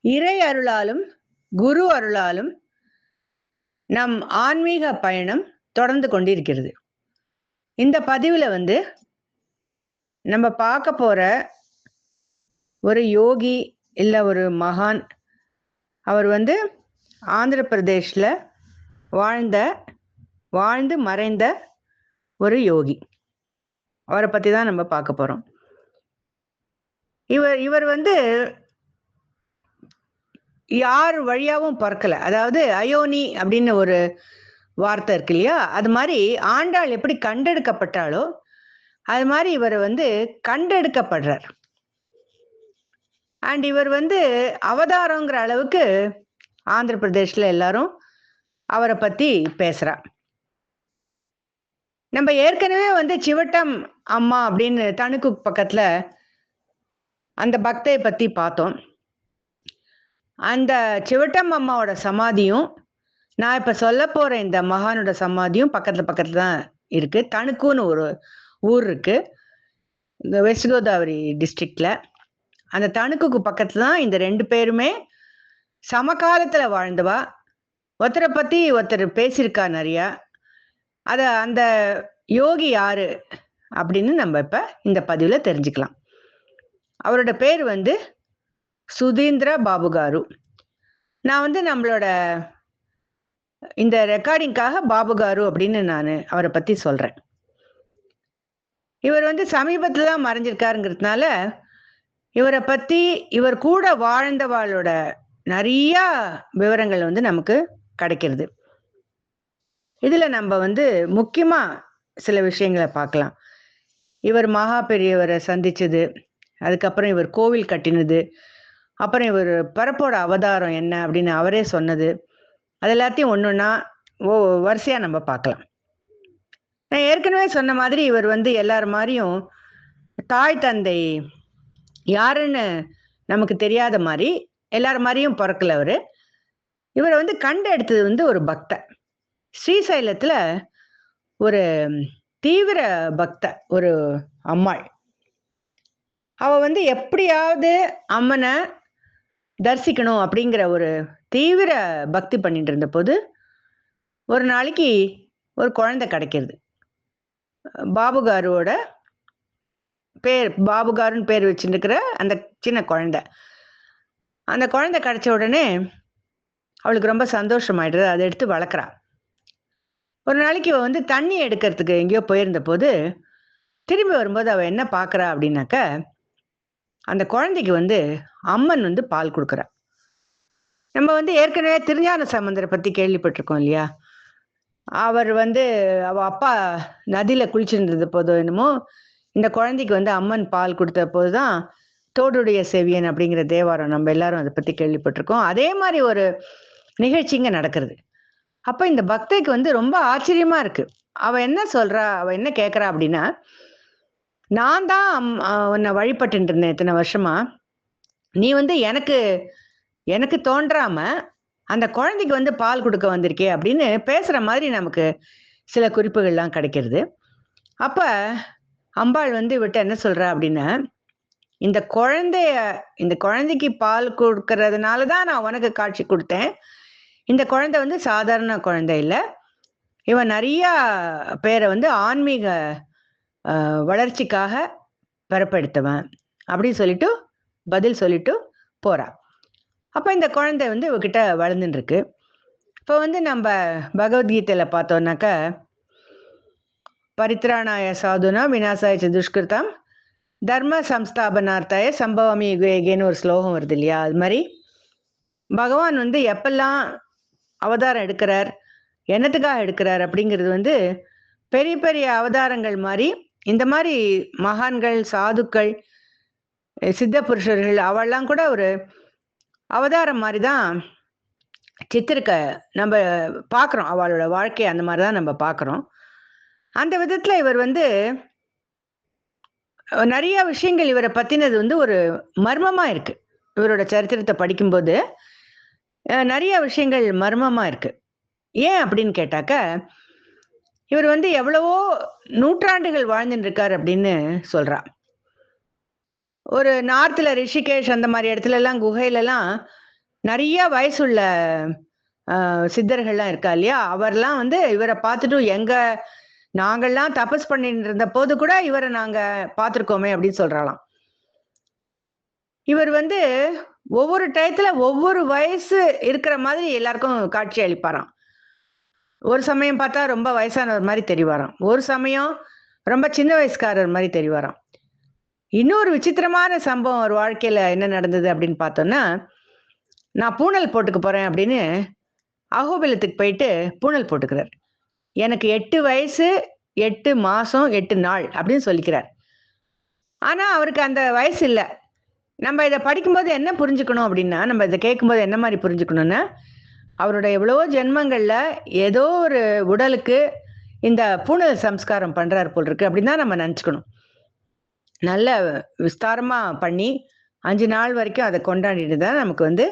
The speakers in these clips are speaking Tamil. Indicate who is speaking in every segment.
Speaker 1: இறை அருளாலும் குரு அருளாலும் நம் ஆன்மீக பயணம் தொடர்ந்து கொண்டிருக்கிறது. இந்த பதிவுல வந்து நம்ம பார்க்க போற ஒரு யோகி இல்ல ஒரு மகான். அவர் வந்து ஆந்திர பிரதேஷ்ல வாழ்ந்து மறைந்த ஒரு யோகி. அவரை பத்தி தான் நம்ம பார்க்க போறோம். இவர் வந்து யார் வழியாவும் பிறக்கல. அதாவது அயோனி அப்படின்னு ஒரு வார்த்தை இருக்கு இல்லையா, அது மாதிரி ஆண்டாள் எப்படி கண்டெடுக்கப்பட்டாலோ அது மாதிரி இவர் வந்து கண்டெடுக்கப்படுறார். அண்ட் இவர் வந்து அவதாரங்கிற அளவுக்கு ஆந்திர பிரதேஷ்ல எல்லாரும் அவரை பத்தி பேசுறா. நம்ம ஏற்கனவே வந்து சிவட்டம் அம்மா அப்படின்னு தணுக்கு பக்கத்துல அந்த பக்தையை பத்தி பார்த்தோம். அந்த சிவட்டம் அம்மாவோட சமாதியும் நான் இப்ப சொல்ல போற இந்த மகானோட சமாதியும் பக்கத்துல தான் இருக்கு. தணுக்குன்னு ஒரு ஊர் இருக்கு இந்த வெஸ்ட் கோதாவரி டிஸ்ட்ரிக்ட்ல. அந்த தணுக்குக்கு பக்கத்துல தான் இந்த ரெண்டு பேருமே சமகாலத்துல வாழ்ந்தவா. ஒருத்தரை பத்தி ஒருத்தர் பேசியிருக்கா நிறையா. அந்த யோகி யாரு அப்படின்னு நம்ம இப்ப இந்த பதிவுல தெரிஞ்சுக்கலாம். அவரோட பேர் வந்து சுதீந்திர பாபு காரு. நான் வந்து நம்மளோட இந்த ரெக்கார்டிங்காக பாபு காரு அப்படின்னு நான் அவரை பத்தி சொல்றேன். இவர் வந்து சமீபத்துல தான் மறைஞ்சிருக்காருங்கிறதுனால இவரை பத்தி இவர் கூட வாழ்ந்தவாளோட நிறைய விவரங்கள் வந்து நமக்கு கிடைக்கிறது. இதுல நம்ம வந்து முக்கியமா சில விஷயங்களை பார்க்கலாம். இவர் மகா பெரியவரை சந்திச்சது, அதுக்கப்புறம் இவர் கோவில் கட்டினது, அப்புறம் இவர் பரப்போட அவதாரம் என்ன அப்படின்னு அவரே சொன்னது, அது எல்லாத்தையும் ஒன்னொன்னா வரிசையா நம்ம பார்க்கலாம். நான் ஏற்கனவே சொன்ன மாதிரி இவர் வந்து எல்லார் மாதிரியும் தாய் தந்தை யாருன்னு நமக்கு தெரியாத மாதிரி எல்லார் மாதிரியும் பிறக்கல. இவரை வந்து கண்டு எடுத்தது வந்து ஒரு பக்தர். ஸ்ரீசைலத்துல ஒரு தீவிர பக்த ஒரு அம்மாள். அவ வந்து எப்படியாவது அம்மனை தரிசிக்கணும் அப்படிங்கிற ஒரு தீவிர பக்தி பண்ணிட்டு இருந்த போது ஒரு நாளைக்கு ஒரு குழந்தை கிடைக்கிறது. பாபுகாரோட பேர், பாபுகாருன்னு பேர் வச்சுருக்கிற அந்த சின்ன குழந்தை. அந்த குழந்தை கிடைச்ச உடனே அவளுக்கு ரொம்ப சந்தோஷமாயிடுறது. அதை எடுத்து வளர்க்குறா. ஒரு நாளைக்கு அவ வந்து தண்ணி எடுக்கிறதுக்கு எங்கேயோ போயிருந்த போது திரும்பி வரும்போது அவ என்ன பார்க்குறா அப்படின்னாக்க, அந்த குழந்தைக்கு வந்து அம்மன் வந்து பால் கொடுக்குறா. நம்ம வந்து ஏற்கனவே திருஞான சம்பந்தரை பத்தி கேள்விப்பட்டிருக்கோம் இல்லையா. அவர் வந்து அவ அப்பா நதியில குளிச்சிருந்தது போதோ என்னமோ இந்த குழந்தைக்கு வந்து அம்மன் பால் கொடுத்த போதுதான் தோடுடைய செவியன் அப்படிங்கிற தேவாரம் நம்ம எல்லாரும் அதை பத்தி கேள்விப்பட்டிருக்கோம். அதே மாதிரி ஒரு நிகழ்ச்சி இங்க நடக்கிறது. அப்ப இந்த பக்தைக்கு வந்து ரொம்ப ஆச்சரியமா இருக்கு. அவ என்ன சொல்றா, அவ என்ன கேட்கறா அப்படின்னா, நான் தான் உன்னை வழிபட்டு இருந்தேன் இத்தனை வருஷமா. நீ வந்து எனக்கு எனக்கு தோன்றாம அந்த குழந்தைக்கு வந்து பால் கொடுக்க வந்திருக்கே அப்படின்னு பேசுற மாதிரி நமக்கு சில குறிப்புகள்லாம் கிடைக்கிறது. அப்ப அம்பாள் வந்து இவட்ட என்ன சொல்றா அப்படின்னா, இந்த குழந்தைக்கு பால் கொடுக்கறதுனாலதான் நான் உனக்கு காட்சி கொடுத்தேன். இந்த குழந்தை வந்து சாதாரண குழந்தை இல்லை. இவன் நிறைய பேரை வந்து ஆன்மீக வளர்ச்சிக்காக பிறப்பெடுத்தவன் அப்படின்னு சொல்லிட்டு பதில் சொல்லிட்டு போறா. அப்ப இந்த குழந்தை வந்து இவகிட்ட வளர்ந்துட்டு இருக்கு. இப்போ வந்து நம்ம பகவத்கீதையில பார்த்தோம்னாக்க, பரித்ராணாய சாதுனா விநாசாய துஷ்கிருதம் தர்ம சம்ஸ்தாபனார்த்தாய சம்பவமி யுகேன்னு ஒரு ஸ்லோகம் வருது இல்லையா. அது மாதிரி பகவான் வந்து எப்பெல்லாம் அவதாரம் எடுக்கிறார், என்னத்துக்காக எடுக்கிறார் அப்படிங்கிறது வந்து பெரிய பெரிய அவதாரங்கள் மாதிரி இந்த மாதிரி மகான்கள், சாதுக்கள், சித்த புருஷர்கள் அவெல்லாம் கூட ஒரு அவதாரம் மாதிரிதான் சித்திருக்க நம்ம பார்க்குறோம். அவளோட வாழ்க்கை அந்த மாதிரிதான் நம்ம பார்க்குறோம். அந்த விதத்துல இவர் வந்து நிறைய விஷயங்கள் இவரை பத்தினது வந்து ஒரு மர்மமா இருக்கு. இவரோட சரித்திரத்தை படிக்கும்போது நிறைய விஷயங்கள் மர்மமா இருக்கு. ஏன் அப்படின்னு கேட்டாக்க, இவர் வந்து எவ்வளவோ நூற்றாண்டுகள் வாழ்ந்துட்டு இருக்காரு அப்படின்னு சொல்றா. ஒரு நார்த்ல ரிஷிகேஷ் அந்த மாதிரி இடத்துல எல்லாம் குகையில எல்லாம் நிறைய வயசுள்ள சித்தர்கள்லாம் இருக்கா இல்லையா, அவர்லாம் வந்து இவரை பார்த்துட்டு நாங்கள்லாம் தபஸ் பண்ணிட்டு இருந்த போது கூட இவரை நாங்க பார்த்துருக்கோமே அப்படின்னு சொல்றாளாம். இவர் வந்து ஒவ்வொரு டயத்துல ஒவ்வொரு வயசு இருக்கிற மாதிரி எல்லாருக்கும் காட்சி அளிப்பாராம். ஒரு சமயம் பார்த்தா ரொம்ப வயசானவர் மாதிரி தெரிவாராம். ஒரு சமயம் ரொம்ப சின்ன வயசுக்காரர் மாதிரி தெரிவாராம். இன்னொரு விசித்திரமான சம்பவம் அவர் வாழ்க்கையில என்ன நடந்தது அப்படின்னு பார்த்தோம்னா, நான் பூணல் போட்டுக்க போறேன் அப்படின்னு அகோபிலத்துக்கு போயிட்டு பூணல் போட்டுக்கிறார். எனக்கு 8 வயசு, 8 மாசம், 8 நாள் அப்படின்னு சொல்லிக்கிறார். ஆனா அவருக்கு அந்த வயசு இல்ல. நம்ம இத படிக்கும்போது என்ன புரிஞ்சுக்கணும் அப்படின்னா, நம்ம இத கேட்கும்போது என்ன மாரி புரிஞ்சுக்கணும்னா, அவருடைய எவ்வளவோ ஜென்மங்கள்ல ஏதோ ஒரு உடலுக்கு இந்த பூணல் சம்ஸ்காரம் பண்றாரு போல் இருக்கு அப்படின்னு தான் நம்ம நெனச்சுக்கணும். நல்ல விஸ்தாரமா பண்ணி 5 நாள் வரைக்கும் அத கொண்டாடிட்டு தான் நமக்கு வந்து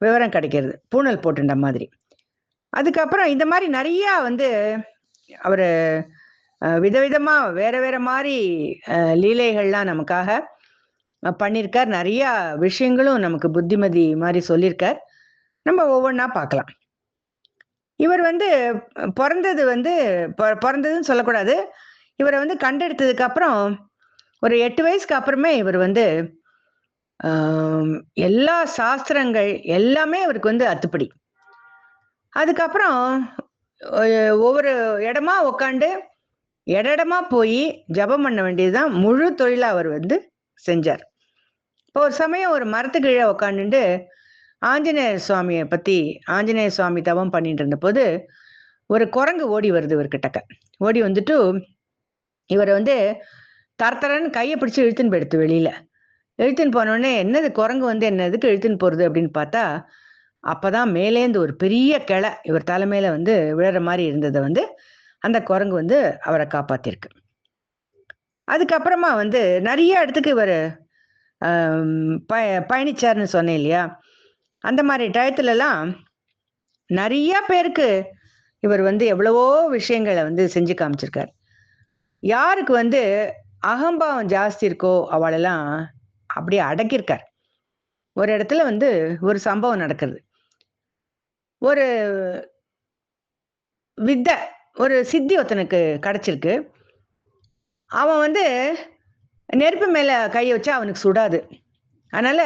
Speaker 1: விவரம் கிடைக்கிறது. பூணல் போட்டுண்ட மாதிரி. அதுக்கப்புறம் இந்த மாரி நெறையா வந்து அவரு விதவிதமா வேற வேற மாரி லீலைகள்லாம் நமக்காக பண்ணியிருக்கார். நெறையா விஷயங்களும் நமக்கு புத்திமதி மாரி சொல்லியிருக்கார். நம்ம ஒவ்வொன்னா பார்க்கலாம். இவர் வந்து பொறந்தது வந்து பொறந்ததுன்னு சொல்லக்கூடாது. இவர வந்து கண்டெடுத்ததுக்கு அப்புறம் ஒரு 8 வயசுக்கு அப்புறமே இவர் வந்து ஆம், எல்லா சாஸ்திரங்கள் எல்லாமே அவருக்கு வந்து அத்துப்படி. அதுக்கப்புறம் ஒவ்வொரு இடமா உட்காந்து இடமா போய் ஜெபம் பண்ண வேண்டியதுதான் முழு தொழிலா அவர் வந்து செஞ்சார். இப்போ ஒரு சமயம் ஒரு மரத்துக்கு கீழே உட்காந்துட்டு ஆஞ்சநேய சுவாமி தவம் பண்ணிட்டு இருந்தபோது ஒரு குரங்கு ஓடி வருது இவர்கிட்டக்க. ஓடி வந்துட்டு இவரை வந்து தரத்தரன்னு கையை பிடிச்சு இழுத்துன்னு போயிடுத்து வெளியில. இழுத்துன்னு போனோடனே என்னது குரங்கு வந்து என்ன எதுக்கு இழுத்துன்னு போறது அப்படின்னு பார்த்தா, அப்பதான் மேலேந்து ஒரு பெரிய கிளை இவர் தலைமையில வந்து விழற மாதிரி இருந்ததை வந்து அந்த குரங்கு வந்து அவரை காப்பாத்திருக்கு. அதுக்கப்புறமா வந்து நிறைய இடத்துக்கு இவர் பயணிச்சார்னு சொன்னேன் இல்லையா, அந்த மாதிரி டயத்துலலாம் நிறைய பேருக்கு இவர் வந்து எவ்வளவோ விஷயங்களை வந்து செஞ்சு காமிச்சிருக்கார். யாருக்கு வந்து அகம்பாவம் ஜாஸ்தி இருக்கோ அவளெல்லாம் அப்படியே அடக்கியிருக்கார். ஒரு இடத்துல வந்து ஒரு சம்பவம் நடக்குது. ஒரு வித்த ஒரு சித்தி ஒருத்தனுக்கு கிடைச்சிருக்கு. அவன் வந்து நெருப்பு மேல கைய வச்சா அவனுக்கு சுடாது. அதனால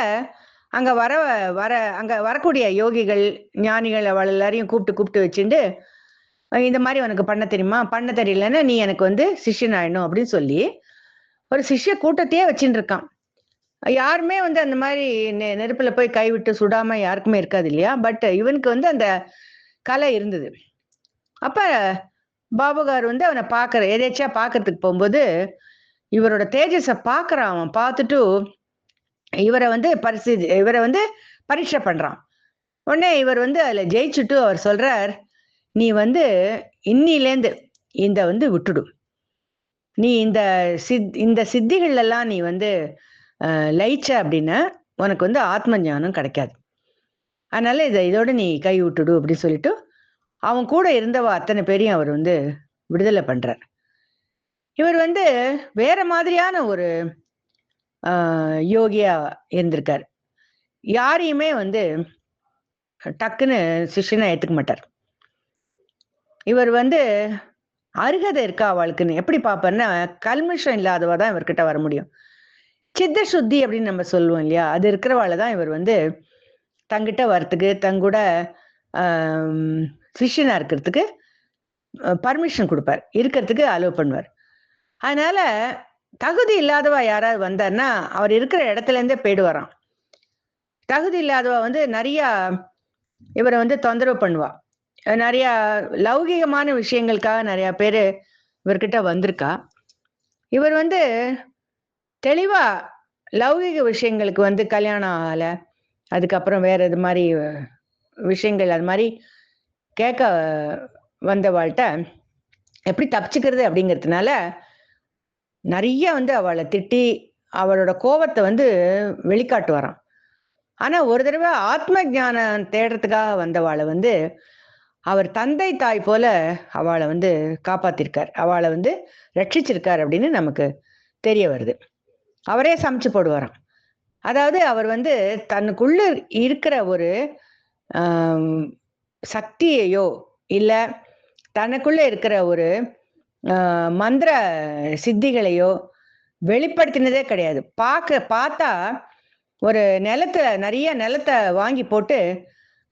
Speaker 1: அங்க வர வர அங்க வரக்கூடிய யோகிகள், ஞானிகள் அவள் எல்லாரையும் கூப்பிட்டு கூப்பிட்டு வச்சுண்டு, இந்த மாரி உனக்கு பண்ண தெரியுமா? பண்ண தெரியலன்னா நீ எனக்கு வந்து சிஷ்யன் ஆயிடணும் அப்படின்னு சொல்லி, ஒரு சிஷ்ய கூட்டத்தையே வச்சுட்டு இருக்கான். யாருமே வந்து அந்த மாரி நெருப்புல போய் கைவிட்டு சுடாம யாருக்குமே இருக்காது இல்லையா? பட் இவனுக்கு வந்து அந்த கலை இருந்தது. அப்ப பாபுகார் வந்து அவன எதேர்ச்சியா பார்க்கறதுக்கு போம்போது, இவரோட தேஜஸ பார்க்கறான் அவன். பார்த்துட்டு இவர வந்து பரீட்சை பண்றான். உடனே இவர் வந்து அதுல ஜெயிச்சுட்டு அவர் சொல்றார், "நீ வந்து இன்னிலேந்து இந்த வந்து விட்டுடு. நீ இந்த சித்திகள் எல்லாம் நீ வந்து லயிச்ச அப்படின்னா, உனக்கு வந்து ஆத்ம ஞானம் கிடைக்காது. அதனால இதோட நீ கை விட்டுடு" அப்படின்னு சொல்லிட்டு, அவன் கூட இருந்தவ அத்தனை பேரையும் அவர் வந்து விடுதலை பண்றார். இவர் வந்து வேற மாதிரியான ஒரு யோகியா இருந்திருக்காரு. யாரையுமே வந்து டக்குன்னு சிஷ்யனா ஏத்துக்க மாட்டார். இவர் வந்து அருகதை இருக்கா அவளுக்குன்னு எப்படி பார்ப்பார்ன்னா, கல்மஷம் இல்லாதவ தான் இவர்கிட்ட வர முடியும். சித்த சுத்தி அப்படின்னு நம்ம சொல்லுவோம் இல்லையா? அது இருக்கிறவாள தான் இவர் வந்து தங்கிட்ட வரத்துக்கு, தங்கூட ஆம், சிஷ்யனா இருக்கிறதுக்கு பர்மிஷன் குடுப்பார். இருக்கிறதுக்கு அலோவ் பண்ணுவார். அதனால தகுதி இல்லாதவ யாராவது வந்தார்ன்னா, அவர் இருக்கிற இடத்துல இருந்தே போயிடுவாராம். தகுதி இல்லாதவ வந்து நெறையா இவர வந்து தொந்தரவு பண்ணுவா. நெறையா லௌகீகமான விஷயங்களுக்காக நெறையா பேரு இவர்கிட்ட வந்திருக்கா. இவர் வந்து தெளிவா லௌகீக விஷயங்களுக்கு வந்து கல்யாணம் ஆகல. அதுக்கப்புறம் வேற இது மாரி விஷயங்கள் அது மாரி கேட்க வந்தவாள்ட்ட எப்படி தப்பிச்சுக்கிறது அப்படிங்கிறதுனால, நெறைய வந்து அவள திட்டி, அவளோட கோவத்த வந்து வெளிக்காட்டுவாராம். ஆனா ஒரு தடவ ஆத்ம ஞானம் தேடுறதுக்காக வந்தவாள வந்து, அவர் தந்தை, தாய் போல அவள வந்து காப்பாத்திருக்கார். அவள வந்து ரட்சிச்சிருக்கார் அப்படின்னு நமக்கு தெரிய வருது. அவரே சமைச்சு போடுவாராம். அதாவது அவர் வந்து தனக்குள்ள இருக்கிற ஒரு சக்தியையோ இல்ல தனக்குள்ள இருக்கிற ஒரு மந்திர சித்திகளையோ வெளிப்படுத்தினதே கிடையாது. பார்த்தா ஒரு நிலத்துல நிறைய நிலத்த வாங்கி போட்டு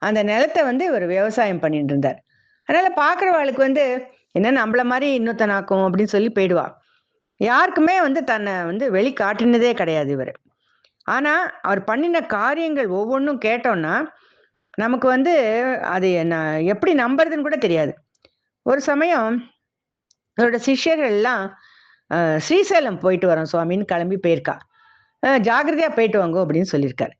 Speaker 1: அந்த நிலத்த வந்து இவர் விவசாயம் பண்ணிட்டு இருந்தார். அதனால பார்க்குறவாளுக்கு வந்து என்ன நம்மள மாதிரி இன்னொருத்தனாக்கும் அப்படின்னு சொல்லி போயிடுவா. யாருக்குமே வந்து தன்னை வந்து வெளிக்காட்டினதே கிடையாது இவர். ஆனா அவர் பண்ணின காரியங்கள் ஒவ்வொன்றும் கேட்டோம்னா நமக்கு வந்து அது என்ன எப்படி நம்புறதுன்னு கூட தெரியாது. ஒரு சமயம் அவரோட சிஷ்யர்கள் எல்லாம் ஸ்ரீசைலம் போயிட்டு வரோம் சுவாமின்னு கிளம்பி போயிருக்கா. ஜாகிரதையா போயிட்டு வாங்க அப்படின்னு சொல்லியிருக்காரு.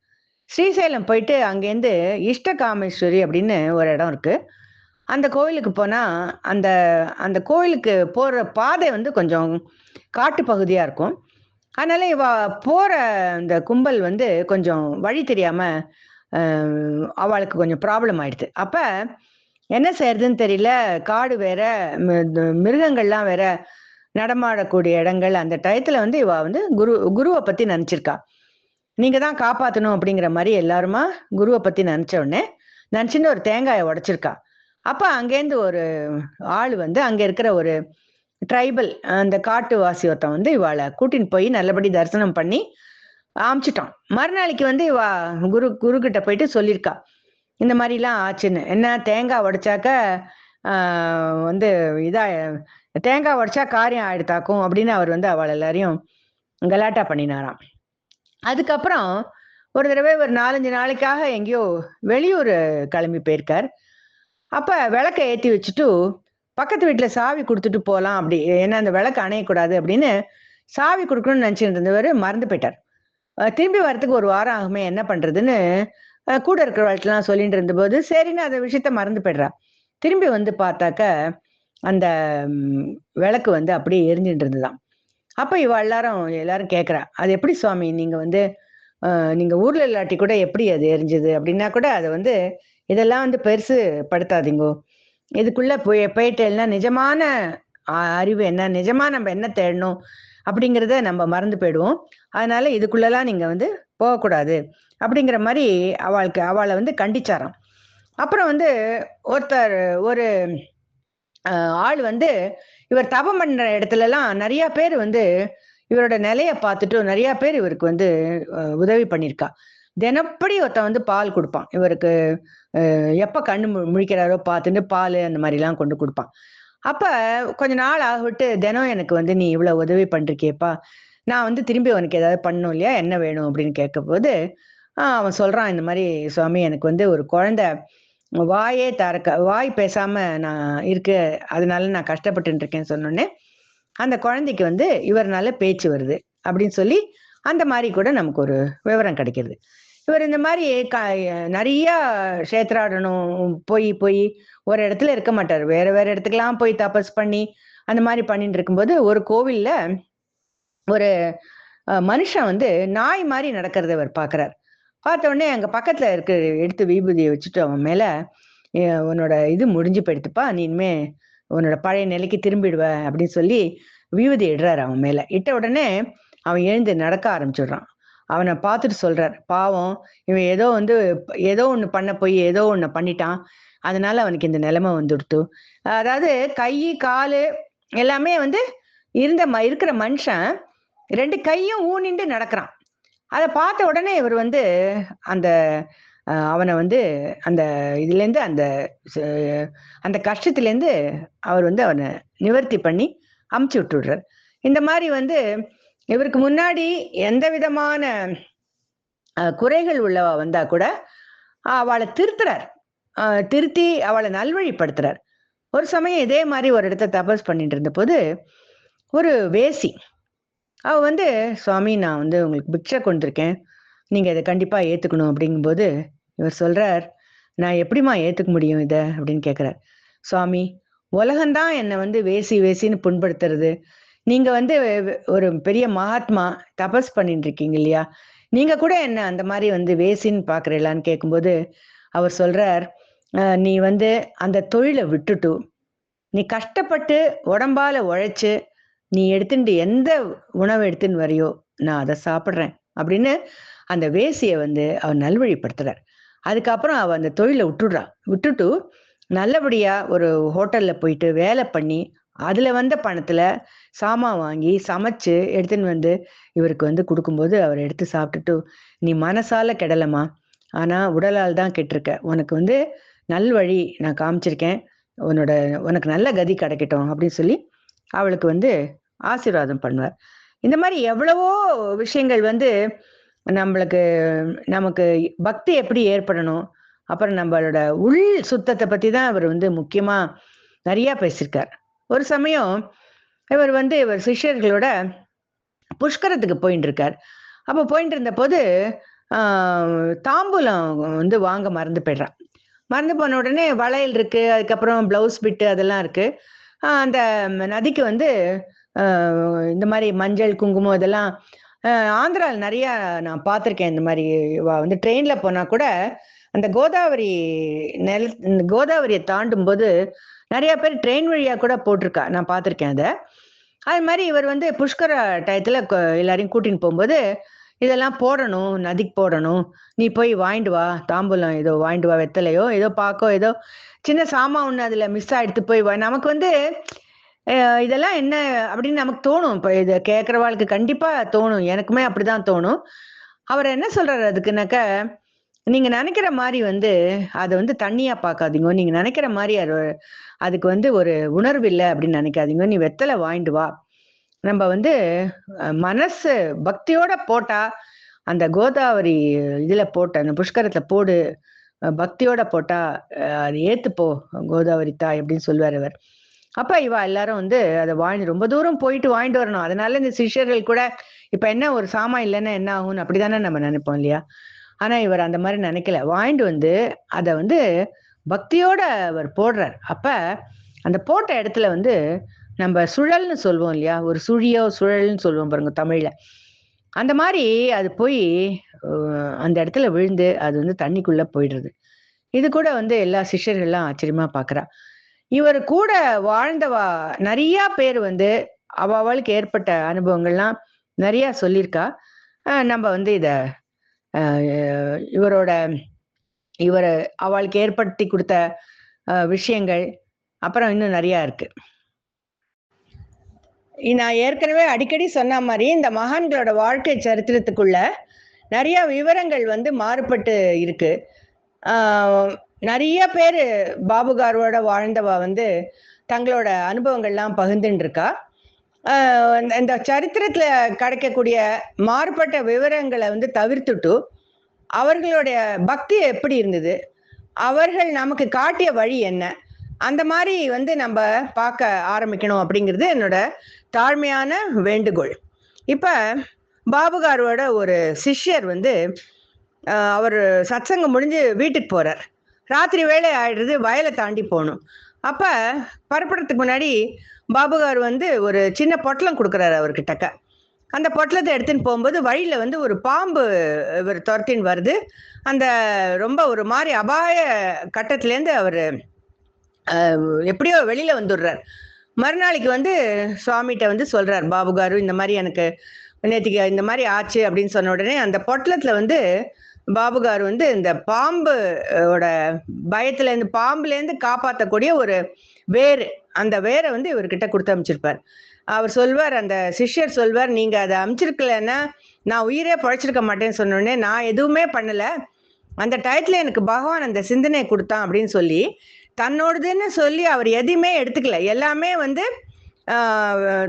Speaker 1: ஸ்ரீசைலம் போயிட்டு அங்கேருந்து இஷ்டகாமேஸ்வரி அப்படின்னு ஒரு இடம் இருக்கு. அந்த கோவிலுக்கு போனா அந்த அந்த கோவிலுக்கு போற பாதை வந்து கொஞ்சம் காட்டு பகுதியா இருக்கும். அதனால இவ போற இந்த கும்பல் வந்து கொஞ்சம் வழி தெரியாம அவளுக்கு கொஞ்சம் ப்ராப்ளம் ஆயிடுது. அப்ப என்ன செய்யறதுன்னு தெரியல. காடு வேற, மிருகங்கள்லாம் வேற நடமாடக்கூடிய இடங்கள். அந்த டயத்துல வந்து இவ வந்து குருவை பத்தி நினைச்சிருக்கா. நீங்க தான் காப்பாத்தணும் அப்படிங்கிற மாதிரி எல்லாருமா குருவை பத்தி நினைச்ச உடனே நினைச்சுன்னு ஒரு தேங்காயை உடைச்சிருக்கா. அப்ப அங்கேருந்து ஒரு ஆள் வந்து அங்க இருக்கிற ஒரு ட்ரைபல் அந்த காட்டுவாசி ஒருத்தன் வந்து இவாளை கூட்டின்னு போய் நல்லபடி தரிசனம் பண்ணி அமிச்சிட்டான். மறுநாளைக்கு வந்து இவ குரு கிட்ட போயிட்டு சொல்லியிருக்கா, இந்த மாதிரிலாம் ஆச்சுன்னு. என்ன தேங்காய் உடைச்சாக்க வந்து இதா தேங்காய் உடைச்சா காரியம் ஆயிடுத்தாக்கும் அப்படின்னு அவர் வந்து அவள் எல்லாரையும் கலாட்டா பண்ணினாராம். அதுக்கப்புறம் ஒரு தடவை ஒரு 4-5 நாளைக்காக எங்கேயோ வெளியூர் கிளம்பி போயிருக்கார். அப்ப விளக்க ஏத்தி வச்சுட்டு பக்கத்து வீட்டுல சாவி கொடுத்துட்டு போலாம் அப்படி, ஏன்னா அந்த விளக்கு அணையக்கூடாது அப்படின்னு சாவி கொடுக்கணும்னு நினைச்சிட்டு இருந்தவர் மறந்து போயிட்டார். திரும்பி வரத்துக்கு ஒரு வாரம் ஆகுமே என்ன பண்றதுன்னு கூட இருக்கிறவர்கள்லாம் சொல்லிட்டு இருந்தபோது சரின்னு அந்த விஷயத்த மறந்து போயிடுறா. திரும்பி வந்து பார்த்தாக்க அந்த விளக்கு வந்து அப்படியே எரிஞ்சுட்டு இருந்துதான். அப்ப இவ எல்லாரும் கேட்கிறா, அது எப்படி சுவாமி நீங்க வந்து நீங்க ஊர்ல இல்லாட்டி கூட எப்படி அது எரிஞ்சது அப்படின்னா கூட அதை வந்து இதெல்லாம் வந்து பெருசு படுத்தாதீங்கோ. இதுக்குள்ள போயிட்டேன்னா நிஜமான அறிவு என்ன, நிஜமா நம்ம என்ன தேடணும் அப்படிங்கிறத நம்ம மறந்து போயிடுவோம். அதனால இதுக்குள்ளெல்லாம் நீங்க வந்து போகக்கூடாது அப்படிங்கிற மாதிரி அவளை வந்து கண்டிச்சாராம். அப்புறம் வந்து ஒரு ஆள் வந்து இவர் தபம் பண்ற இடத்துல எல்லாம் நிறைய பேர் வந்து இவரோட நிலைய பார்த்துட்டு நிறைய பேர் இவருக்கு வந்து உதவி பண்ணியிருக்கா. தினப்படி ஒருத்தன் வந்து பால் கொடுப்பான் இவருக்கு. எப்ப கண்ணு முழிக்கிறாரோ பார்த்துட்டு பால் அந்த மாதிரி எல்லாம் கொண்டு கொடுப்பான். அப்ப கொஞ்ச நாள் ஆகிவிட்டு தினம் எனக்கு வந்து நீ இவ்வளவு உதவி பண்றிருக்கியேப்பா, நான் வந்து திரும்பி உனக்கு ஏதாவது பண்ணணும் இல்லையா, என்ன வேணும் அப்படின்னு கேட்க போது அவன் சொல்றான், இந்த மாதிரி சுவாமி எனக்கு வந்து ஒரு குழந்தை வாய் பேசாம நான் இருக்கு, அதனால நான் கஷ்டப்பட்டு இருக்கேன்னு சொன்னோடனே அந்த குழந்தைக்கு வந்து இவர்னால பேச்சு வருது அப்படின்னு சொல்லி அந்த மாதிரி கூட நமக்கு ஒரு விவரம் கிடைக்கிறது. இவர் இந்த மாதிரி நிறைய கஷேத்ராடனம் போய் போய் ஒரு இடத்துல இருக்க மாட்டார். வேற வேற இடத்துக்கெல்லாம் போய் தபஸ் பண்ணி அந்த மாதிரி பண்ணிட்டு இருக்கும்போது ஒரு கோவில்ல ஒரு மனுஷன் வந்து நாய் மாதிரி நடக்கிறத அவர் பார்க்கிறார். பார்த்த உடனே அங்க பக்கத்துல எடுத்து விபூதியை வச்சுட்டு அவன் மேல, உன்னோட இது முடிஞ்சு போயிடுத்துப்பா, நீ இனிமே உன்னோட பழைய நிலைக்கு திரும்பிடுவ அப்படின்னு சொல்லி விபூதி இடுறாரு அவன் மேல. இட்ட உடனே அவன் எழுந்து நடக்க ஆரம்பிச்சிடுறான். அவனை பார்த்துட்டு சொல்றார், பாவம் இவன் ஏதோ ஒண்ணு பண்ண போய் ஏதோ ஒண்ணு பண்ணிட்டான், அதனால அவனுக்கு இந்த நிலைமை வந்துடுத்து. அதாவது கை காலு எல்லாமே வந்து இருக்கிற மனுஷன் 2 கையும் ஊனிண்டு நடக்கிறான். அதை பார்த்த உடனே இவர் வந்து அந்த அவனை வந்து அந்த இதுல இருந்து அந்த கஷ்டத்துல இருந்து அவர் வந்து அவனை நிவர்த்தி பண்ணி அமுச்சு விட்டுடுறார். இந்த மாதிரி வந்து இவருக்கு முன்னாடி எந்த விதமான குறைகள் உள்ளவ வந்தா கூட அவளை திருத்தி அவளை நல்வழிப்படுத்துறார். ஒரு சமயம் இதே மாதிரி ஒரு இடத்த தபஸ் பண்ணிட்டு இருந்த போது ஒரு வேசி அவ வந்து, சுவாமி நான் வந்து உங்களுக்கு பிக்ஷை கொண்டிருக்கேன், நீங்க இதை கண்டிப்பா ஏத்துக்கணும் அப்படிங்கும்போது இவர் சொல்றார், நான் எப்படிமா ஏத்துக்க முடியும் இத அப்படின்னு கேட்கிறார். சுவாமி, உலகம்தான் என்னை வந்து வேசின்னு புண்படுத்துறது. நீங்க வந்து ஒரு பெரிய மகாத்மா தபஸ் பண்ணிட்டு இருக்கீங்க இல்லையா, நீங்க கூட என்ன அந்த மாதிரி வந்து வேசின்னு பாக்குறீங்களான்னு கேட்கும்போது அவர் சொல்றார், நீ வந்து அந்த தொழிலை விட்டுட்டு நீ கஷ்டப்பட்டு உடம்பால உழைச்சு நீ எடுத்துட்டு எந்த உணவு எடுத்துன்னு வரையோ நான் அதை சாப்பிட்றேன் அப்படின்னு அந்த வேசியை வந்து அவர் நல்வழிப்படுத்துறார். அதுக்கப்புறம் அவ அந்த தொழிலை விட்டுட்டு நல்லபடியா ஒரு ஹோட்டல்ல போயிட்டு வேலை பண்ணி அதுல வந்த பணத்துல சாமான் வாங்கி சமைச்சு எடுத்துன்னு வந்து இவருக்கு வந்து கொடுக்கும்போது அவர் எடுத்து சாப்பிட்டுட்டு, நீ மனசால கெடலம்மா, ஆனா உடலால் தான் கெட்டிருக்க. உனக்கு வந்து நல்வழி நான் காமிச்சிருக்கேன். உனக்கு நல்ல கதி கிடைக்கட்டும் அப்படின்னு சொல்லி அவளுக்கு வந்து ஆசீர்வாதம் பண்ணுவார். இந்த மாதிரி எவ்வளவோ விஷயங்கள் வந்து நம்மளுக்கு நமக்கு பக்தி எப்படி ஏற்படணும், அப்புறம் நம்மளோட உள் சுத்தத்தை பத்தி தான் அவர் வந்து முக்கியமா நிறைய பேசியிருக்கார். ஒரு சமயம் இவர் சிஷ்யர்களோட புஷ்கரத்துக்கு போயிட்டு இருக்கார். அப்போ போயிட்டு இருந்த போது தாம்பூலம் வந்து வாங்க மறந்து போயிடுறான். மறந்து போன உடனே வளையல் இருக்கு, அதுக்கப்புறம் பிளவுஸ் பிட்டு அதெல்லாம் இருக்கு. அந்த நதிக்கு வந்து இந்த மாதிரி மஞ்சள் குங்குமம் இதெல்லாம் ஆந்திராவில் நிறைய நான் பார்த்துருக்கேன். இந்த மாதிரி வந்து ட்ரெயின்ல போனா கூட அந்த கோதாவரியை தாண்டும் போது நிறைய பேர் ட்ரெயின் வழியா கூட போட்டிருக்கா, நான் பார்த்துருக்கேன் அதை. அது மாதிரி இவர் வந்து புஷ்கர டயத்துல எல்லாரையும் கூட்டின்னு போகும்போது இதெல்லாம் போடணும், நதிக்கு போடணும், நீ போய் வாங்கிட்டு வா, தாம்பூலம் ஏதோ வாங்கிட்டு வா, வெத்தலையோ ஏதோ பாக்கோ ஏதோ சின்ன சாமான் ஒண்ணு அதுல மிஸ் ஆயிடுத்து போய் நமக்கு வந்து இதெல்லாம் என்ன அப்படின்னு நமக்கு தோணும். இப்ப இதை கேட்கறவாளுக்கு கண்டிப்பா தோணும், எனக்குமே அப்படிதான் தோணும். அவர் என்ன சொல்றாரு அதுக்குனாக்க, நீங்க நினைக்கிற மாதிரி வந்து அதை வந்து தண்ணியா பார்க்காதீங்க, நீங்க நினைக்கிற மாதிரி அதுக்கு வந்து ஒரு உணர்வு இல்லை அப்படின்னு நினைக்காதீங்க, நீ வெத்தலை வாங்கிட்டு வா. நம்ம வந்து மனசு பக்தியோட போட்டா அந்த கோதாவரி இதுல போட்ட அந்த புஷ்கரத்துல போடு, பக்தியோட போட்டா அது ஏத்துப்போ கோதாவரி தாய் அப்படின்னு சொல்லுவார் அவர். அப்ப இவ எல்லாரும் வந்து அதை ரொம்ப தூரம் போயிட்டு வாங்கிட்டு வரணும். அதனால இந்த சிஷ்யர்கள் கூட இப்ப என்ன ஒரு சாமான் இல்லைன்னா என்ன ஆகும்னு அப்படித்தானே நம்ம நினைப்போம் இல்லையா? ஆனா இவர் அந்த மாதிரி நினைக்கல. வாங்கிட்டு வந்து அதை வந்து பக்தியோட அவர் போடுறார். அப்ப அந்த போட்ட இடத்துல வந்து நம்ம சுழல்னு சொல்லுவோம் இல்லையா, ஒரு சுழியோ சுழல்னு சொல்லுவோம் பாருங்க தமிழ்ல. அந்த மாதிரி அது போய் அந்த இடத்துல விழுந்து அது வந்து தண்ணிக்குள்ள போயிடுறது. இது கூட வந்து எல்லா சிஷ்யர்கள்லாம் ஆச்சரியமா பாக்குறா. இவர் கூட வாழ்ந்தவா நிறைய பேர் வந்து அவளுக்கு ஏற்பட்ட அனுபவங்கள்லாம் நிறைய சொல்லியிருக்கா. நம்ம வந்து இவரோட இவரை அவளுக்கு ஏற்படுத்தி கொடுத்த விஷயங்கள் அப்புறம் இன்னும் நிறைய இருக்கு. நான் ஏற்கனவே அடிக்கடி சொன்ன மாதிரி இந்த மகான்களோட வாழ்க்கை சரித்திரத்துக்குள்ள நிறைய விவரங்கள் வந்து மாறுபட்டு இருக்கு. நிறைய பேர் பாபுகாரோட வாழ்ந்தவா வந்து தங்களோட அனுபவங்கள்லாம் பகிர்ந்துட்டு இருக்கா. இந்த சரித்திரத்துல கிடைக்கக்கூடிய மாறுபட்ட விவரங்களை வந்து தவிர்த்துட்டு அவர்களுடைய பக்தி எப்படி இருந்தது, அவர்கள் நமக்கு காட்டிய வழி என்ன, அந்த மாதிரி வந்து நம்ம பார்க்க ஆரம்பிக்கணும் அப்படிங்கிறது என்னோட தாழ்மையான வேண்டுகோள். இப்ப பாபுகாரோட ஒரு சிஷ்யர் வந்து அவர் சத்சங்கம் முடிஞ்சு வீட்டுக்கு போறார். ராத்திரி வேலை ஆயிடுறது, வயலை தாண்டி போகணும். அப்ப புறப்படுறதுக்கு முன்னாடி பாபுகார் வந்து ஒரு சின்ன பொட்டலம் கொடுக்குறாரு அவர்கிட்டக்க. அந்த பொட்டலத்தை எடுத்துன்னு போகும்போது வழியில வந்து ஒரு பாம்பு இவர் துரத்தின்னு வருது. அந்த ரொம்ப ஒரு மாதிரி அபாய கட்டத்திலேருந்து அவர் எப்படியோ வெளியில வந்துடுறார். மறுநாளைக்கு வந்து சுவாமிகிட்ட வந்து சொல்றார் பாபுகாரு, இந்த மாதிரி எனக்கு நேற்றுக்கு இந்த மாதிரி ஆச்சு அப்படின்னு சொன்ன உடனே அந்த பொட்டலத்துல வந்து பாபுகார் வந்து இந்த பாம்போட பயத்துலேருந்து பாம்புலேருந்து காப்பாற்றக்கூடிய ஒரு வேர், அந்த வேரை வந்து இவர்கிட்ட கொடுத்து அமைச்சிருப்பார். அவர் சொல்வார், அந்த சிஷ்யர் சொல்வார், நீங்க அதை அமைச்சிருக்கலன்னா நான் உயிரே பழைச்சிருக்க மாட்டேன்னு சொன்னோடனே நான் எதுவுமே பண்ணல, அந்த டயத்துல எனக்கு பகவான் அந்த சிந்தனையை கொடுத்தான் அப்படின்னு சொல்லி தன்னோடதுன்னு சொல்லி அவர் எதையுமே எடுத்துக்கல. எல்லாமே வந்து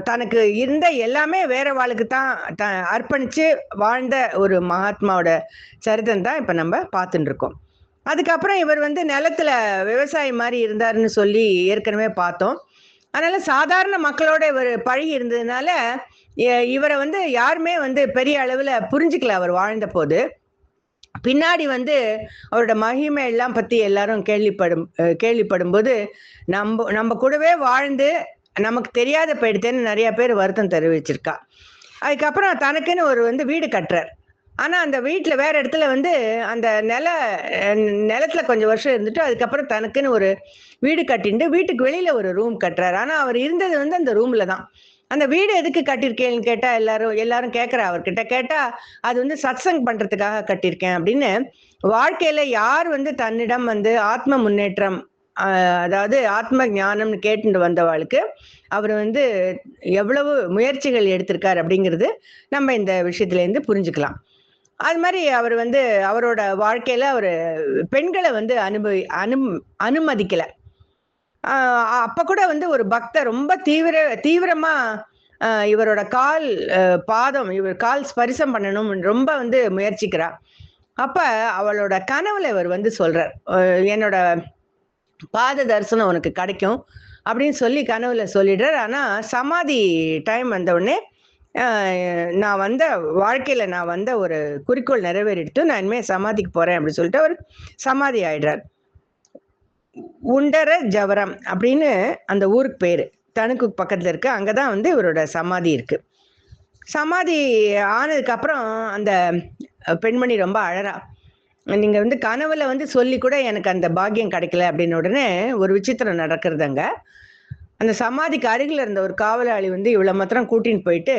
Speaker 1: தனக்கு இருந்த எல்லாமே வேற வாழ்க்கை தான் அர்ப்பணிச்சு வாழ்ந்த ஒரு மகாத்மாவோட சரிதம் தான் இப்ப நம்ம பார்த்துட்டு இருக்கோம். அதுக்கப்புறம் இவர் வந்து நிலத்துல விவசாயி மாதிரி இருந்தாருன்னு சொல்லி ஏற்கனவே பார்த்தோம். அதனால சாதாரண மக்களோட இவர் பழகி இருந்ததுனால இவரை வந்து யாருமே வந்து பெரிய அளவுல புரிஞ்சுக்கல அவர் வாழ்ந்த போது. பின்னாடி வந்து அவரோட மகிமை எல்லாம் பத்தி எல்லாரும் கேள்விப்படும் போது நம்ம கூடவே வாழ்ந்து நமக்கு தெரியாத போயிடுத்தேன்னு நிறைய பேர் வருத்தம் தெரிவிச்சிருக்கா. அதுக்கப்புறம் தனக்குன்னு ஒரு வந்து வீடு கட்டுறார். ஆனா அந்த வீட்டுல வேற இடத்துல வந்து அந்த நிலத்துல கொஞ்சம் வருஷம் இருந்துட்டு அதுக்கப்புறம் தனக்குன்னு ஒரு வீடு கட்டிட்டு வீட்டுக்கு வெளியில ஒரு ரூம் கட்டுறாரு. ஆனா அவர் இருந்தது வந்து அந்த ரூம்ல தான். அந்த வீடு எதுக்கு கட்டியிருக்கேன்னு கேட்டா எல்லாரும் கேட்கிறா அவர்கிட்ட கேட்டா, அது வந்து சத்சங் பண்றதுக்காக கட்டியிருக்கேன் அப்படின்னு. வாழ்க்கையில யார் வந்து தன்னிடம் வந்து ஆத்ம முன்னேற்றம், அதாவது ஆத்ம ஞானம்னு கேட்டுட்டு வந்தவாளுக்கு அவர் வந்து எவ்வளவு முயற்சிகள் எடுத்திருக்கார் அப்படிங்கிறது நம்ம இந்த விஷயத்துல இருந்து புரிஞ்சுக்கலாம். அது மாதிரி அவர் வந்து அவரோட வாழ்க்கையில அவரு பெண்களை வந்து அனுமதிக்கல. அப்ப கூட வந்து ஒரு பக்தர் ரொம்ப தீவிரமா இவரோட பாதம், இவர் கால் ஸ்பரிசம் பண்ணணும்னு ரொம்ப வந்து முயற்சிக்கிறா. அப்ப அவளோட கனவுல இவர் வந்து சொல்றார், என்னோட பாத தரிசனம் உனக்கு கிடைக்கும் அப்படின்னு சொல்லி கனவுல சொல்லிடுறார். ஆனா சமாதி டைம் வந்த உடனே நான் வந்த வாழ்க்கையில நான் வந்த ஒரு குறிக்கோள் நிறைவேறிட்டு நான் இனிமே சமாதிக்கு போறேன் அப்படின்னு சொல்லிட்டு அவர் சமாதி ஆயிடுறார். உண்டர ஜவரம் அப்படின்னு அந்த ஊருக்கு பேரு, தனுக்கு பக்கத்துல இருக்கு. அங்கதான் வந்து இவரோட சமாதி இருக்கு. சமாதி ஆனதுக்கு அப்புறம் அந்த பெண்மணி ரொம்ப அழறா. நீங்க வந்து கனவுல வந்து சொல்லி கூட எனக்கு அந்த பாக்கியம் கிடைக்கல அப்படின்னு. உடனே ஒரு விசித்திரம் நடக்கிறது அங்க. அந்த சமாதிக்கு அருகில் இருந்த ஒரு காவலாளி வந்து இவ்வளவு மாத்திரம் கூட்டின்னு போயிட்டு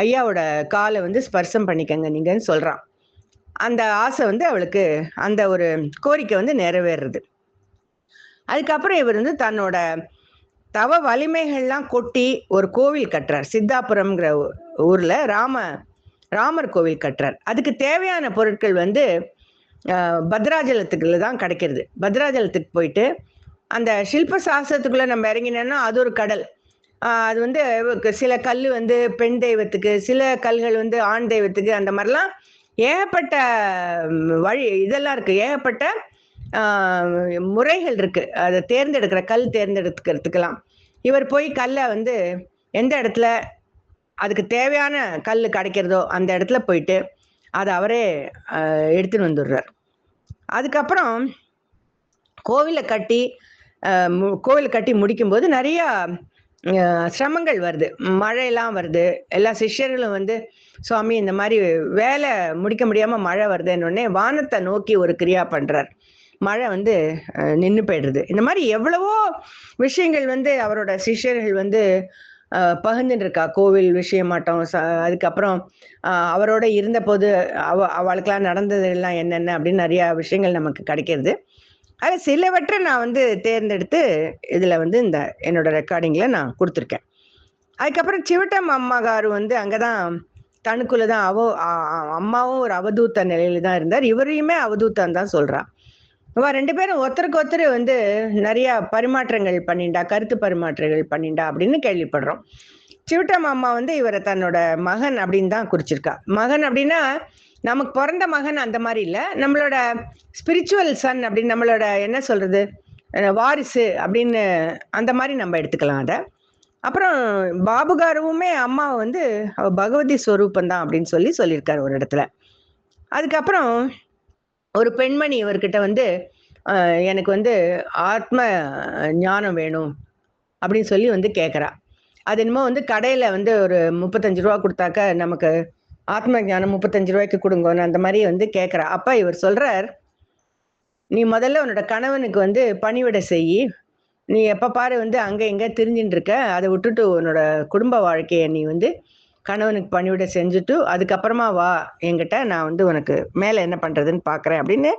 Speaker 1: ஐயாவோட காலை வந்து ஸ்பர்சம் பண்ணிக்கங்க நீங்கன்னு சொல்றான். அந்த ஆசை வந்து அவளுக்கு, அந்த ஒரு கோரிக்கை வந்து நிறைவேறுறது. அதுக்கப்புறம் இவர் வந்து தன்னோட தவ வலிமைகள்லாம் கொட்டி ஒரு கோவில் கட்டுறார். சித்தாபுரம்ங்கிற ஊர்ல ராமர் கோவில் கட்டுறார். அதுக்கு தேவையான பொருட்கள் வந்து பத்ராஜலத்துக்குள்ள தான் கிடைக்கிறது. பத்ராஜலத்துக்கு போயிட்டு அந்த சில்ப சாஸ்திரத்துக்குள்ள நம்ம இறங்கினோம்னா அது ஒரு கடல். அது வந்து சில கல் வந்து பெண் தெய்வத்துக்கு, சில கல்கள் வந்து ஆண் தெய்வத்துக்கு, அந்த மாதிரிலாம் ஏகப்பட்ட வழி இதெல்லாம் இருக்கு. ஏகப்பட்ட முறைகள் இருக்கு. அதை கல் தேர்ந்தெடுக்கிறதுக்கெல்லாம் இவர் போய் கல்லை வந்து எந்த இடத்துல அதுக்கு தேவையான கல் கிடைக்கிறதோ அந்த இடத்துல போயிட்டு அதை அவரே எடுத்துன்னு வந்துடுறார். அதுக்கப்புறம் கோவிலை கட்டி முடிக்கும்போது நிறைய சிரமங்கள் வருது, மழையெல்லாம் வருது. எல்லா சிஷ்யர்களும் வந்து சுவாமி இந்த மாதிரி வேலை முடிக்க முடியாம மழை வருதுன்னு வானத்தை நோக்கி ஒரு கிரியா பண்றார். மழை வந்து நின்று போயிடுறது. இந்த மாதிரி எவ்வளவோ விஷயங்கள் வந்து அவரோட சிஷ்யர்கள் வந்து பகிர்ந்துட்டு இருக்கா. கோவில் விஷயமாட்டோம், அதுக்கப்புறம் அவரோட இருந்த போது அவளுக்கெல்லாம் நடந்தது எல்லாம் என்னென்ன அப்படின்னு நிறைய விஷயங்கள் நமக்கு கிடைக்கிறது. அது சிலவற்றை நான் வந்து தேர்ந்தெடுத்து இதுல வந்து இந்த என்னோட ரெக்கார்டிங்ல நான் கொடுத்துருக்கேன். அதுக்கப்புறம் சிவட்டம் அம்மா காரு வந்து அங்கதான் தனுக்குள்ளதான் அம்மாவும் ஒரு அவதூத்த நிலையில தான் இருந்தார். இவரையுமே அவதூத்தன் தான் சொல்றா. இவ 2 பேரும் ஒருத்தருக்கு ஒருத்தர் வந்து நிறைய பரிமாற்றங்கள் பண்ணிண்டா, கருத்து பரிமாற்றங்கள் பண்ணிண்டா அப்படின்னு கேள்விப்படுறோம். சிவட்டம் அம்மா வந்து இவரை தன்னோட மகன் அப்படின்னு தான் குறிச்சிருக்கா. மகன் அப்படின்னா நமக்கு பிறந்த மகன் அந்த மாதிரி இல்லை, நம்மளோட ஸ்பிரிச்சுவல் சன் அப்படின்னு, நம்மளோட என்ன சொல்றது, வாரிசு அப்படின்னு அந்த மாதிரி நம்ம எடுத்துக்கலாம் அதை. அப்புறம் பாபுகாருவுமே அம்மாவை வந்து அவ பகவதி ஸ்வரூபம் தான் அப்படின்னு சொல்லியிருக்காரு ஒரு இடத்துல. அதுக்கப்புறம் ஒரு பெண்மணி இவர்கிட்ட வந்து எனக்கு வந்து ஆத்ம ஞானம் வேணும் அப்படின்னு வந்து கேட்குறா. அது என்னமோ வந்து கடையில வந்து ஒரு 35 ரூபா கொடுத்தாக்க நமக்கு ஆத்ம ஞானம் 35 ரூபாய்க்கு கொடுங்கன்னு அந்த மாதிரி வந்து கேட்குறா. அப்பா இவர் சொல்றார், நீ முதல்ல உன்னோட கணவனுக்கு வந்து பணிவிடை செய். நீ எப்ப பாரு வந்து அங்க எங்க திரிஞ்சுட்டு இருக்க, அதை விட்டுட்டு உன்னோட குடும்ப வாழ்க்கையை நீ வந்து கணவனுக்கு பணிவிடை செஞ்சுட்டு அதுக்கப்புறமா வா என்கிட்ட, நான் வந்து உனக்கு மேல என்ன பண்றதுன்னு பாக்குறேன் அப்படின்னு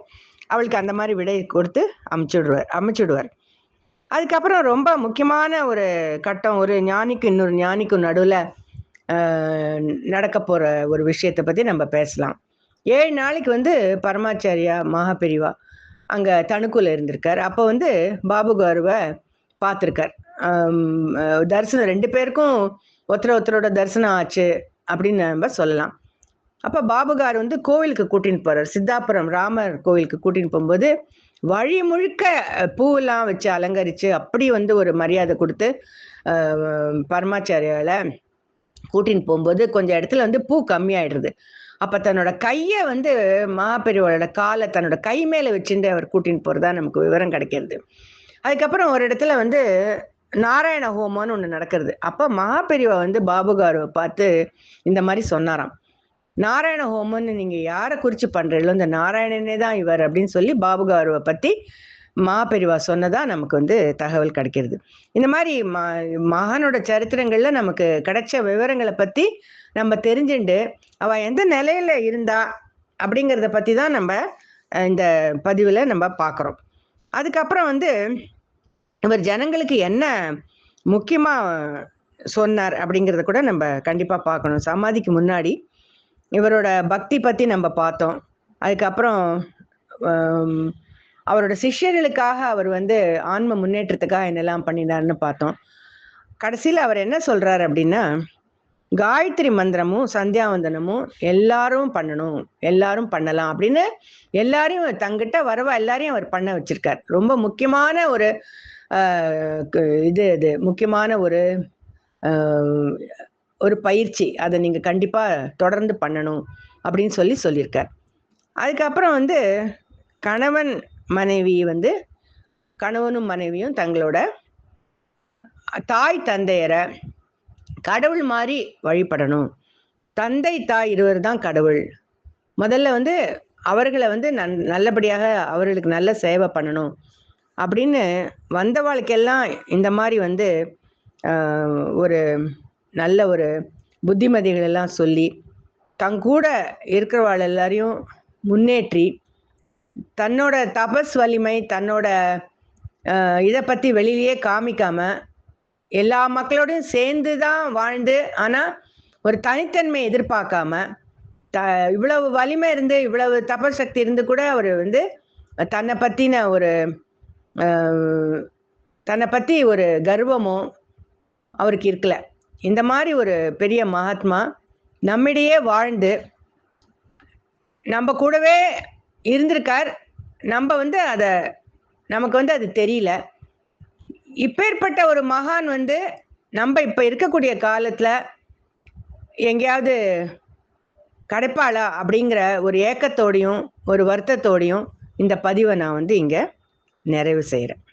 Speaker 1: அவளுக்கு அந்த மாதிரி விடை கொடுத்து அமைச்சுடுவார். அதுக்கப்புறம் ரொம்ப முக்கியமான ஒரு கட்டம், ஒரு ஞானிக்கு இன்னொரு ஞானிக்கும் நடுவுல நடக்க போற ஒரு விஷயத்தை பத்தி நம்ம பேசலாம். 7 நாளைக்கு வந்து பரமாச்சாரியா மகாபெரிவா அங்க தனுக்குல இருந்திருக்கார். அப்ப வந்து பாபுகாருவை பார்த்திருக்கார். தரிசனம் 2 பேருக்கும் ஒருத்தரோட தரிசனம் ஆச்சு அப்படின்னு நம்ம சொல்லலாம். அப்ப பாபுகார் வந்து கோவிலுக்கு கூட்டின்னு போறார். சித்தாபுரம் ராமர் கோவிலுக்கு கூட்டின்னு போகும்போது வழி முழுக்க பூவெல்லாம் வச்சு அலங்கரிச்சு அப்படி வந்து ஒரு மரியாதை கொடுத்து பரமாச்சாரியால கூட்டின்னு போகும்போது கொஞ்சம் இடத்துல வந்து பூ கம்மியாயிடுறது. அப்ப தன்னோட கைய வந்து மகாபெரிவாளோட காலை தன்னோட கை மேல வச்சுட்டு அவர் கூட்டின்னு போறதா நமக்கு விவரம் கிடைக்கிறது. அதுக்கப்புறம் ஒரு இடத்துல வந்து நாராயண ஹோமம்னு ஒண்ணு நடக்கிறது. அப்ப மகாபெரிவா வந்து பாபுகாரை பார்த்து இந்த மாதிரி சொன்னாராம், நாராயண ஹோமம்னு நீங்க யாரை குறிச்சு பண்றீங்களோ இந்த நாராயணனே தான் இவர் அப்படின்னு சொல்லி பாபுகாருவை பத்தி மாபெரிவா சொன்னதா நமக்கு வந்து தகவல் கிடைக்கிறது. இந்த மாதிரி மகானோட சரித்திரங்கள்ல நமக்கு கிடைச்ச விவரங்களை பத்தி நம்ம தெரிஞ்சுண்டு அவ எந்த நிலையில இருந்தா அப்படிங்கிறத பத்தி தான் நம்ம இந்த பதிவுல நம்ம பார்க்குறோம். அதுக்கப்புறம் வந்து இவர் ஜனங்களுக்கு என்ன முக்கியமா சொன்னார் அப்படிங்கிறத கூட நம்ம கண்டிப்பா பார்க்கணும். சமாதிக்கு முன்னாடி இவரோட பக்தி பத்தி நம்ம பார்த்தோம். அதுக்கப்புறம் அவரோட சிஷ்யர்களுக்காக அவர் வந்து ஆன்ம முன்னேற்றத்துக்காக என்னெல்லாம் பண்ணினார்னு பார்த்தோம். கடைசியில் அவர் என்ன சொல்றாரு அப்படின்னா, காயத்ரி மந்திரமும் சந்தியாவந்தனமும் எல்லாரும் பண்ணணும், எல்லாரும் பண்ணலாம் அப்படின்னு எல்லாரையும் தங்கிட்ட வரவா எல்லாரையும் அவர் பண்ண வச்சிருக்கார். ரொம்ப முக்கியமான ஒரு இது முக்கியமான ஒரு பயிற்சி. அதை நீங்க கண்டிப்பா தொடர்ந்து பண்ணணும் அப்படின்னு சொல்லியிருக்கார். அதுக்கப்புறம் வந்து கணவன் மனைவி வந்து கணவனும் மனைவியும் தங்களோட தாய் தந்தையரை கடவுள் மாதிரி வழிபடணும். தந்தை தாய் இருவர் தான் கடவுள். முதல்ல வந்து அவர்களை வந்து நல்லபடியாக அவர்களுக்கு நல்ல சேவை பண்ணணும் அப்படின்னு வந்தவாளுக்கெல்லாம் இந்த மாதிரி வந்து ஒரு நல்ல ஒரு புத்திமதிகள் எல்லாம் சொல்லி தங்கூட இருக்கிறவாள் எல்லாரையும் முன்னேற்றி தன்னோட தபஸ் வலிமை தன்னோட இதை பற்றி வெளியிலேயே காமிக்காம எல்லா மக்களோடையும் சேர்ந்து தான் வாழ்ந்து ஆனால் ஒரு தனித்தன்மை எதிர்பார்க்காம இவ்வளவு வலிமை இருந்து இவ்வளவு தபசக்தி இருந்து கூட அவர் வந்து தன்னை பற்றி ஒரு கர்வமும் அவருக்கு இருக்கல. இந்த மாதிரி ஒரு பெரிய மகாத்மா நம்மிடையே வாழ்ந்து நம்ம கூடவே இருந்திருக்கார். நம்ம வந்து நமக்கு வந்து அது தெரியல. இப்பேற்பட்ட ஒரு மகான் வந்து நம்ம இப்ப இருக்கக்கூடிய காலத்துல எங்கேயாவது கிடைப்பாளா அப்படிங்கிற ஒரு ஏக்கத்தோடையும் ஒரு வருத்தத்தோடையும் இந்த பதிவை நான் வந்து இங்க நிறைவு செய்யறேன்.